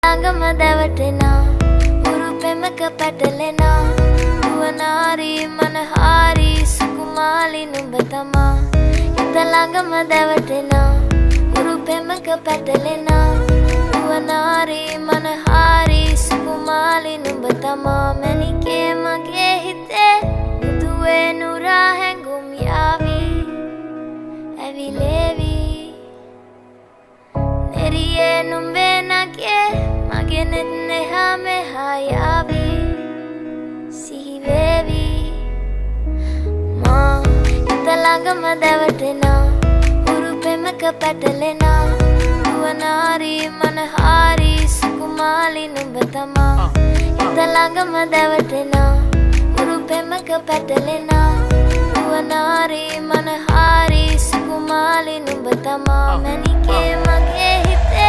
ළඟම දැවටෙනා උරුපෙමක පැටලෙනා නුවනාරි මනහාරි සුකුමාලි නුඹ තමා හිත ළඟම දැවටෙනා උරුපෙමක පැටලෙනා නුවනාරි මනහාරි සුකුමාලි නුඹ තමා මැණිකේ මගේ හිතේ මුදුවේ නුරා හැඟුම් යාවි ඇවිලේවි නෙරියේ නුඹේ නගේ මගේ නෙත් neha meha yavi sihivevi ma හිත ළඟම දැවටෙනා උරුපෙමක පැටලෙනා නුවනාරි මනහාරි සුකුමාලි නුඹ තමා හිත ළඟම දැවටෙනා උරුපෙමක පැටලෙනා නුවනාරි මනහාරි සුකුමාලි නුඹ තමා මැණිකේ මගේ හිතේ